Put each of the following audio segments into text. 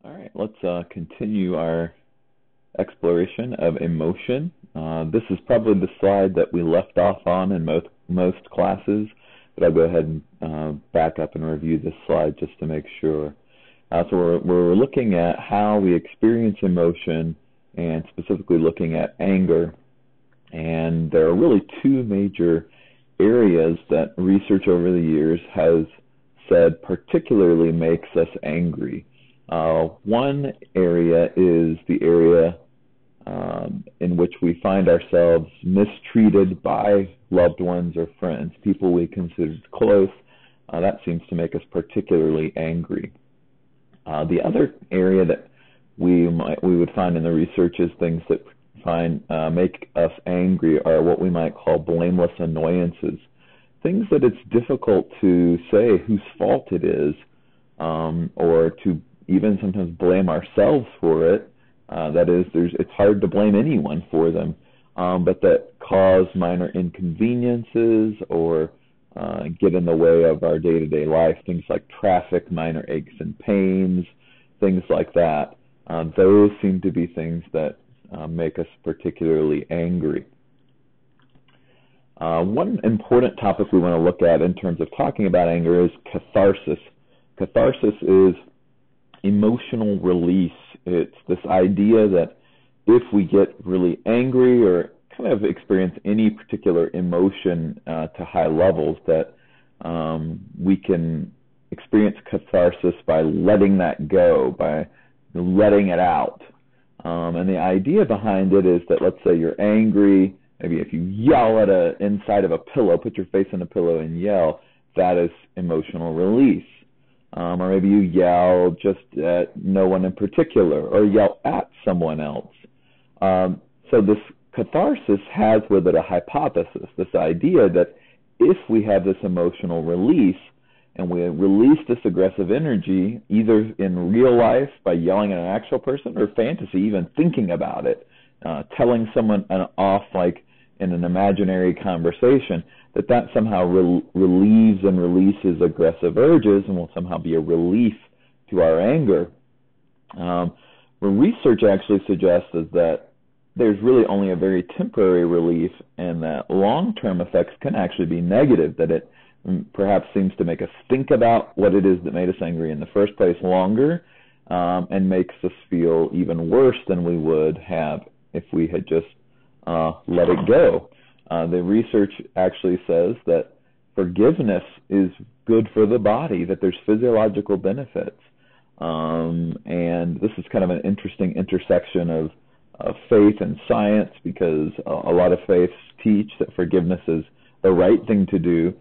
All right, let's continue our exploration of emotion. This is probably the slide that we left off on in most classes, but I'll go ahead and back up and review this slide just to make sure. So we're looking at how we experience emotion, and specifically looking at anger. And there are really two major areas that research over the years has said particularly makes us angry. One area is the area in which we find ourselves mistreated by loved ones or friends, people we considered close. That seems to make us particularly angry. The other area that we would find in the research is things that make us angry are what we might call blameless annoyances, things that it's difficult to say whose fault it is, or to even sometimes blame ourselves for it. That is, it's hard to blame anyone for them, but that cause minor inconveniences or get in the way of our day-to-day life, things like traffic, minor aches and pains, things like that. Those seem to be things that make us particularly angry. One important topic we want to look at in terms of talking about anger is catharsis. Catharsis is emotional release. It's this idea that if we get really angry or kind of experience any particular emotion to high levels, that we can experience catharsis by letting that go, by letting it out. And the idea behind it is that, let's say you're angry, maybe if you yell at inside of a pillow, put your face in a pillow and yell, that is emotional release. Or maybe you yell just at no one in particular, or yell at someone else. So this catharsis has with it a hypothesis, this idea that if we have this emotional release, and we release this aggressive energy, either in real life by yelling at an actual person, or fantasy, even thinking about it, telling someone off like in an imaginary conversation, that somehow relieves and releases aggressive urges and will somehow be a relief to our anger. What research actually suggests is that there's really only a very temporary relief, and that long-term effects can actually be negative, that it perhaps seems to make us think about what it is that made us angry in the first place longer, and makes us feel even worse than we would have if we had just let it go. The research actually says that forgiveness is good for the body, that there's physiological benefits. And this is kind of an interesting intersection of faith and science, because a lot of faiths teach that forgiveness is the right thing to do,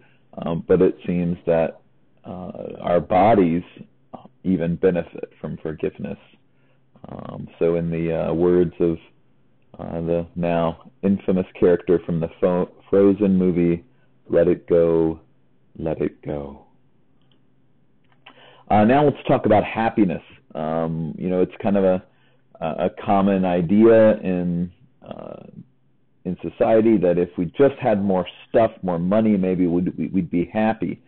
but it seems that our bodies even benefit from forgiveness. So in the words of the now infamous character from the Frozen movie, let it go, let it go. Now let's talk about happiness. It's kind of a common idea in society that if we just had more stuff, more money, maybe we'd be happy.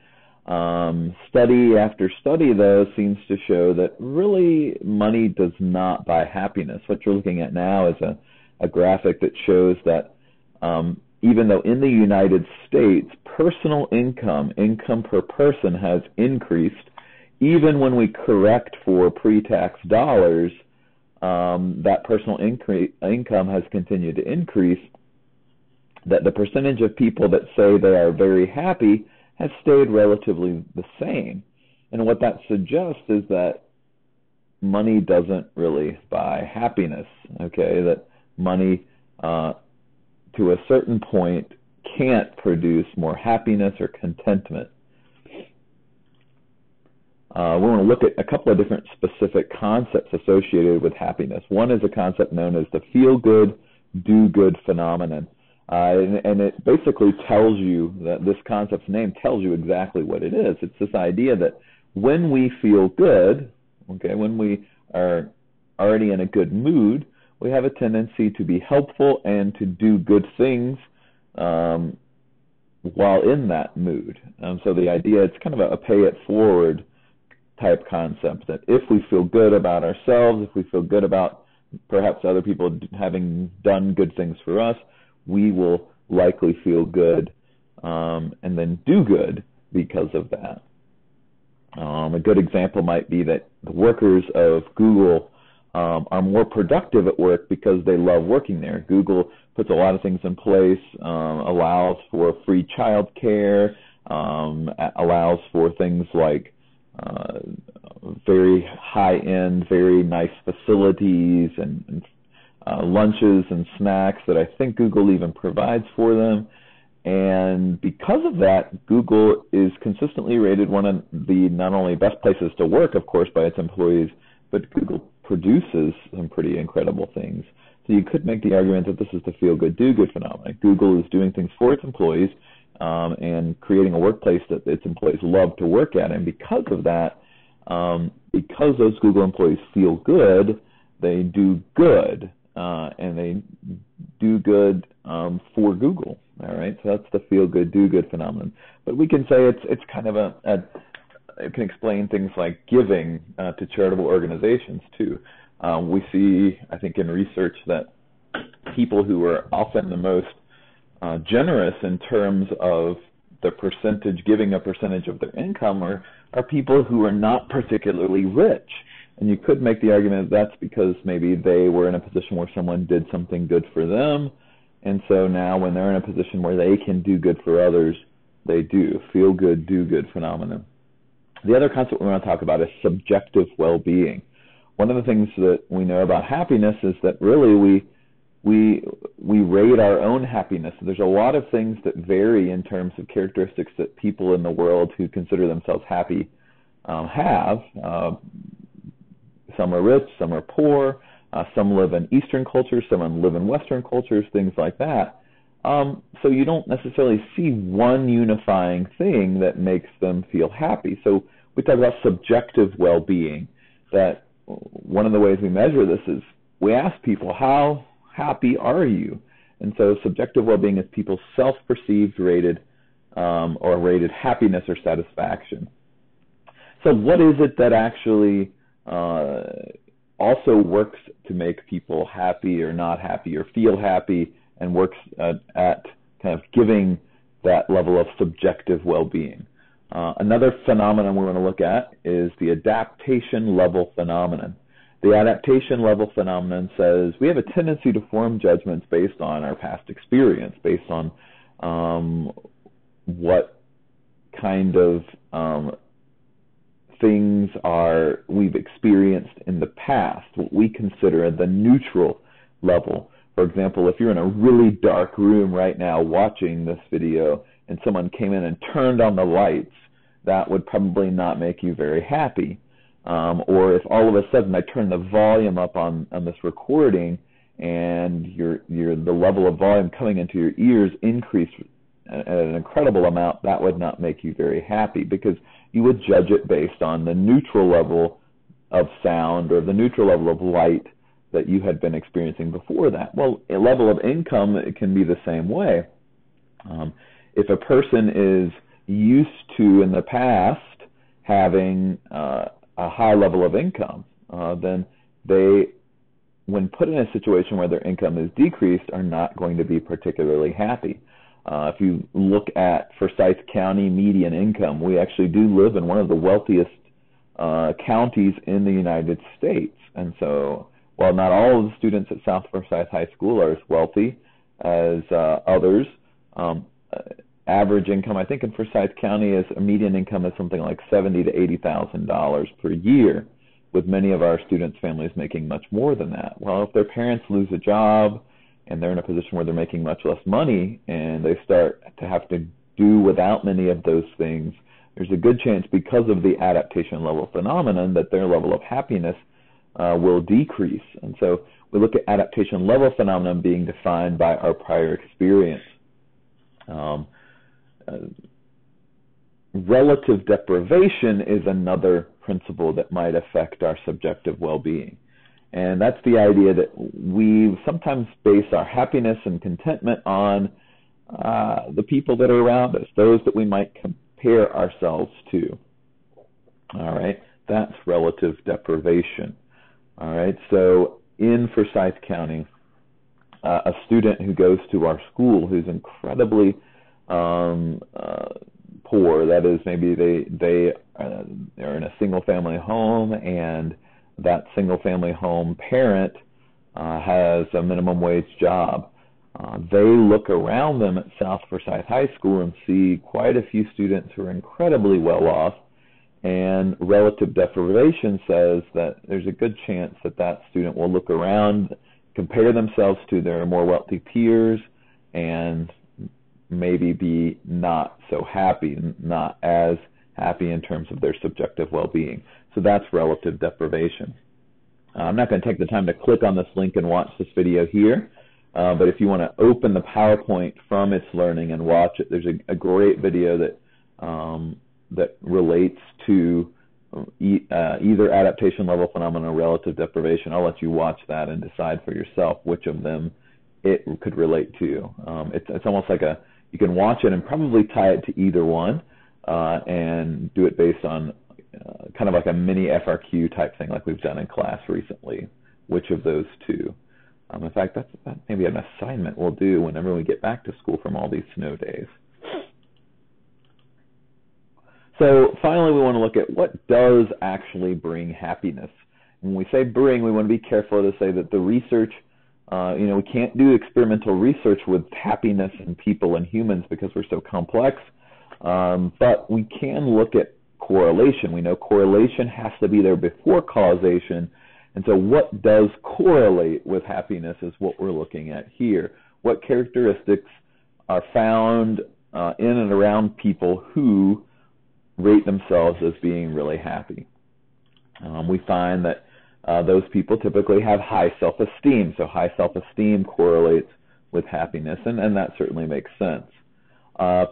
Study after study, though, seems to show that really money does not buy happiness. What you're looking at now is a graphic that shows that even though in the United States personal income per person has increased, even when we correct for pre-tax dollars, that personal income has continued to increase, that the percentage of people that say they are very happy has stayed relatively the same. And what that suggests is that money doesn't really buy happiness, okay? That money, to a certain point, can't produce more happiness or contentment. We want to look at a couple of different specific concepts associated with happiness. One is a concept known as the feel-good, do-good phenomenon. And it basically tells you that this concept's name tells you exactly what it is. It's this idea that when we feel good, okay, when we are already in a good mood, we have a tendency to be helpful and to do good things while in that mood. So the idea, it's kind of a pay it forward type concept, that if we feel good about ourselves, if we feel good about perhaps other people having done good things for us, we will likely feel good and then do good because of that. A good example might be that the workers of Google are more productive at work because they love working there. Google puts a lot of things in place, allows for free child care, allows for things like very high-end, very nice facilities and lunches and snacks that I think Google even provides for them. And because of that, Google is consistently rated one of the not only best places to work, of course, by its employees, but Google produces some pretty incredible things. So you could make the argument that this is the feel-good, do-good phenomenon. Google is doing things for its employees and creating a workplace that its employees love to work at. And because of that, because those Google employees feel good, they do good, and they do good for Google. All right, so that's the feel-good, do-good phenomenon. But we can say it's kind of it can explain things like giving to charitable organizations too. We see, I think, in research that people who are often the most generous in terms of the percentage, giving a percentage of their income, are people who are not particularly rich. And you could make the argument that that's because maybe they were in a position where someone did something good for them, and so now when they're in a position where they can do good for others, they do. Feel good, do good phenomenon. The other concept we want to talk about is subjective well-being. One of the things that we know about happiness is that really we rate our own happiness. There's a lot of things that vary in terms of characteristics that people in the world who consider themselves happy have. Some are rich, some are poor, some live in Eastern cultures, some live in Western cultures, things like that. So you don't necessarily see one unifying thing that makes them feel happy. So we talk about subjective well-being, that one of the ways we measure this is we ask people, how happy are you? And so subjective well-being is people's self-perceived rated or rated happiness or satisfaction. So what is it that actually also works to make people happy or not happy or feel happy, and works at kind of giving that level of subjective well-being? Another phenomenon we want to look at is the adaptation level phenomenon. The adaptation level phenomenon says we have a tendency to form judgments based on our past experience, based on what kind of things we've experienced in the past, what we consider the neutral level. For example, if you're in a really dark room right now watching this video and someone came in and turned on the lights, that would probably not make you very happy. Or if all of a sudden I turn the volume up on this recording and the level of volume coming into your ears increased at an incredible amount, that would not make you very happy, because you would judge it based on the neutral level of sound or the neutral level of light that you had been experiencing before that. Well, a level of income, it can be the same way. If a person is used to, in the past, having a high level of income, then they, when put in a situation where their income is decreased, are not going to be particularly happy. If you look at Forsyth County median income, we actually do live in one of the wealthiest counties in the United States. And so while not all of the students at South Forsyth High School are as wealthy as others, average income, I think in Forsyth County, is a median income is something like $70,000 to $80,000 per year, with many of our students' families making much more than that. Well, if their parents lose a job and they're in a position where they're making much less money and they start to have to do without many of those things, there's a good chance, because of the adaptation level phenomenon, that their level of happiness will decrease. And so we look at adaptation level phenomenon being defined by our prior experience. Relative deprivation is another principle that might affect our subjective well-being. And that's the idea that we sometimes base our happiness and contentment on the people that are around us, those that we might compare ourselves to. All right. That's relative deprivation. All right, so in Forsyth County, a student who goes to our school who's incredibly poor, that is, maybe they're in a single-family home, and that single-family home parent has a minimum wage job. They look around them at South Forsyth High School and see quite a few students who are incredibly well off, and relative deprivation says that there's a good chance that that student will look around, compare themselves to their more wealthy peers, and maybe be not so happy, not as happy in terms of their subjective well-being. So that's relative deprivation. I'm not going to take the time to click on this link and watch this video here, but if you want to open the PowerPoint from its learning and watch it, there's a great video that relates to either adaptation level phenomena or relative deprivation. I'll let you watch that and decide for yourself which of them it could relate to. It's almost like you can watch it and probably tie it to either one and do it based on kind of like a mini FRQ type thing like we've done in class recently, which of those two. In fact, that's maybe an assignment we'll do whenever we get back to school from all these snow days. So finally, we want to look at what does actually bring happiness. When we say bring, we want to be careful to say that the research, we can't do experimental research with happiness in people and humans because we're so complex, but we can look at correlation. We know correlation has to be there before causation, and so what does correlate with happiness is what we're looking at here. What characteristics are found in and around people who rate themselves as being really happy? We find that those people typically have high self-esteem, so high self-esteem correlates with happiness, and that certainly makes sense.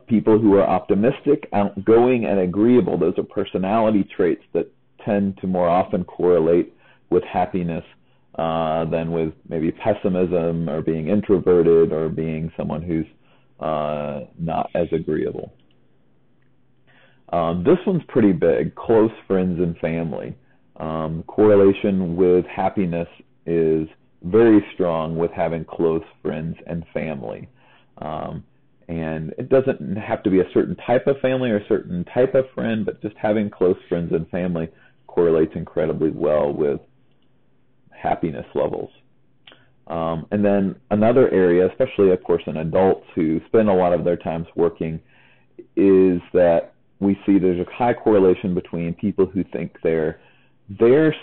People who are optimistic, outgoing, and agreeable, those are personality traits that tend to more often correlate with happiness than with maybe pessimism or being introverted or being someone who's not as agreeable. This one's pretty big, close friends and family. Correlation with happiness is very strong with having close friends and family. And it doesn't have to be a certain type of family or a certain type of friend, but just having close friends and family correlates incredibly well with happiness levels. And then another area, especially, of course, in adults who spend a lot of their times working, is that we see there's a high correlation between people who think their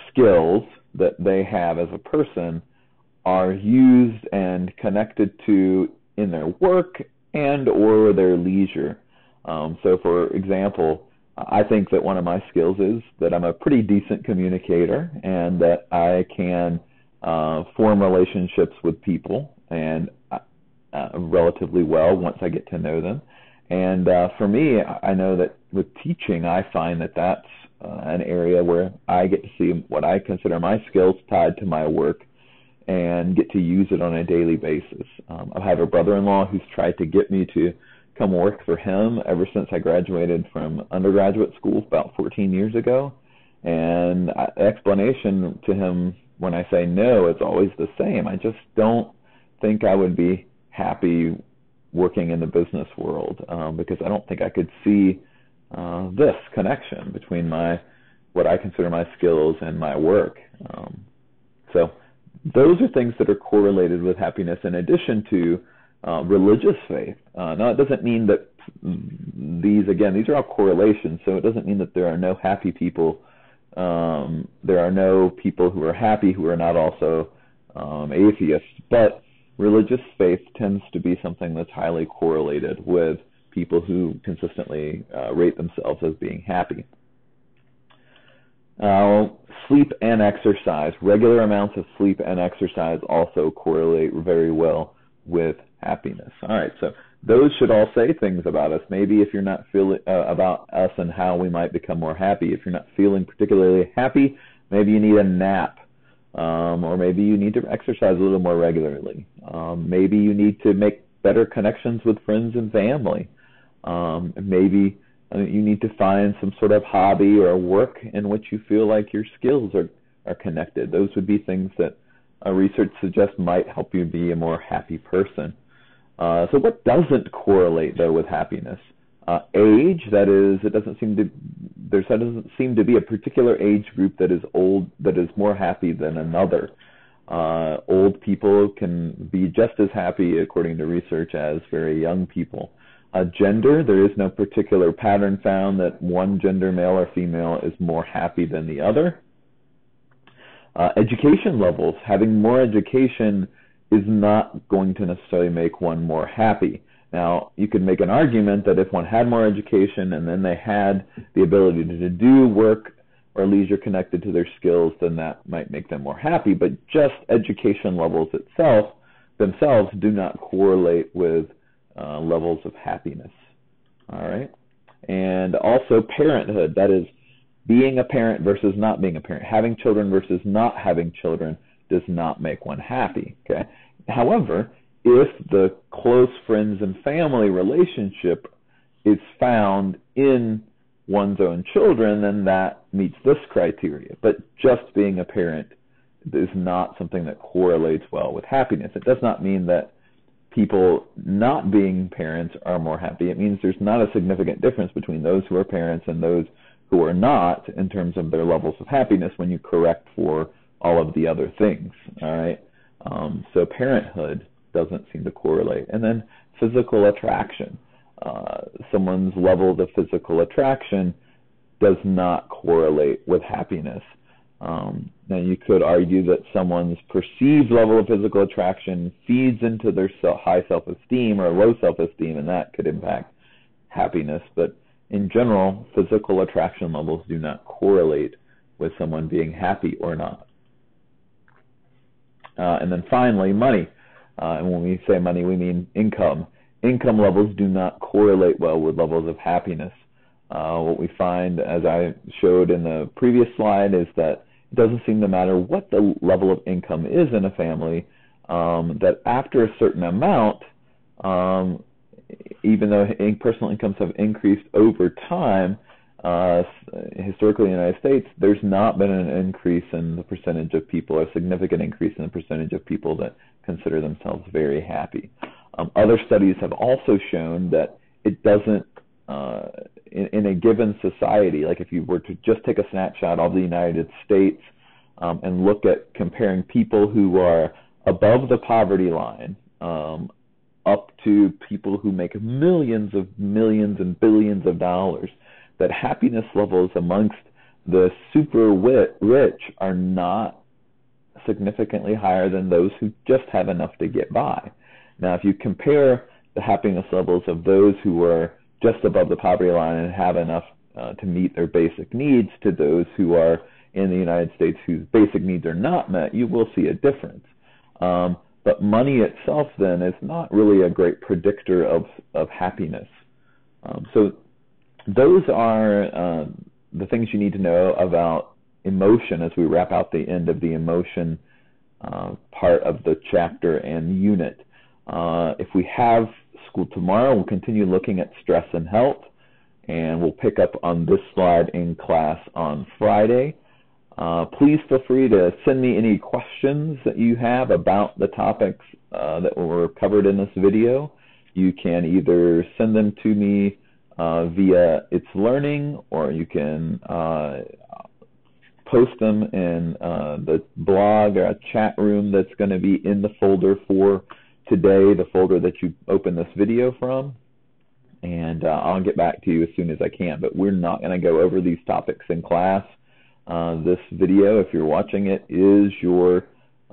skills that they have as a person are used and connected to in their work and or their leisure. So for example, I think that one of my skills is that I'm a pretty decent communicator and that I can form relationships with people and relatively well once I get to know them. And for me, I know that with teaching, I find that that's an area where I get to see what I consider my skills tied to my work and get to use it on a daily basis. I have a brother-in-law who's tried to get me to come work for him ever since I graduated from undergraduate school about 14 years ago. And the explanation to him when I say no, it's always the same. I just don't think I would be happy working in the business world because I don't think I could see this connection between what I consider my skills and my work. So those are things that are correlated with happiness in addition to religious faith. Now, it doesn't mean that these are all correlations, so it doesn't mean that there are no happy people. There are no people who are happy who are not also atheists, but religious faith tends to be something that's highly correlated with people who consistently rate themselves as being happy. Sleep and exercise. Regular amounts of sleep and exercise also correlate very well with happiness. All right, so those should all say things about us. Maybe if you're not feeling about us and how we might become more happy. If you're not feeling particularly happy, maybe you need a nap, or maybe you need to exercise a little more regularly. Maybe you need to make better connections with friends and family. Maybe You need to find some sort of hobby or work in which you feel like your skills are connected. Those would be things that research suggests might help you be a more happy person. So what doesn't correlate, though, with happiness? Age, that is, there doesn't seem to be a particular age group that is more happy than another. Old people can be just as happy, according to research, as very young people. Gender, there is no particular pattern found that one gender, male or female, is more happy than the other. Education levels, having more education is not going to necessarily make one more happy. Now, you could make an argument that if one had more education and then they had the ability to do work or leisure connected to their skills, then that might make them more happy. But just education levels themselves do not correlate with levels of happiness. All right? And also parenthood, that is, being a parent versus not being a parent, having children versus not having children does not make one happy. Okay. However, if the close friends and family relationship is found in one's own children, then that meets this criteria. But just being a parent is not something that correlates well with happiness. It does not mean that people not being parents are more happy. It means there's not a significant difference between those who are parents and those who are not in terms of their levels of happiness when you correct for all of the other things. All right. So parenthood doesn't seem to correlate. And then physical attraction. Someone's level of physical attraction does not correlate with happiness. Now you could argue that someone's perceived level of physical attraction feeds into their high self-esteem or low self-esteem, and that could impact happiness. But in general, physical attraction levels do not correlate with someone being happy or not. And then finally, money. And when we say money, we mean income. Income levels do not correlate well with levels of happiness. What we find, as I showed in the previous slide, is that it doesn't seem to matter what the level of income is in a family, that after a certain amount, even though personal incomes have increased over time, historically in the United States, there's not been an increase in the percentage of people, a significant increase in the percentage of people that consider themselves very happy. Other studies have also shown that it doesn't, in a given society, like if you were to just take a snapshot of the United States and look at comparing people who are above the poverty line up to people who make millions and billions of dollars, that happiness levels amongst the super rich are not significantly higher than those who just have enough to get by. Now, if you compare the happiness levels of those who are just above the poverty line and have enough to meet their basic needs to those who are in the United States whose basic needs are not met, you will see a difference. But money itself, then, is not really a great predictor of happiness. So those are the things you need to know about emotion as we wrap out the end of the emotion part of the chapter and unit. If we have school tomorrow, we'll continue looking at stress and health, and we'll pick up on this slide in class on Friday. Please feel free to send me any questions that you have about the topics that were covered in this video. You can either send them to me via It's Learning, or you can post them in the blog or a chat room that's going to be in the folder for today, the folder that you open this video from, and I'll get back to you as soon as I can. But we're not going to go over these topics in class. This video, if you're watching it, is your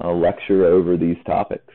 lecture over these topics.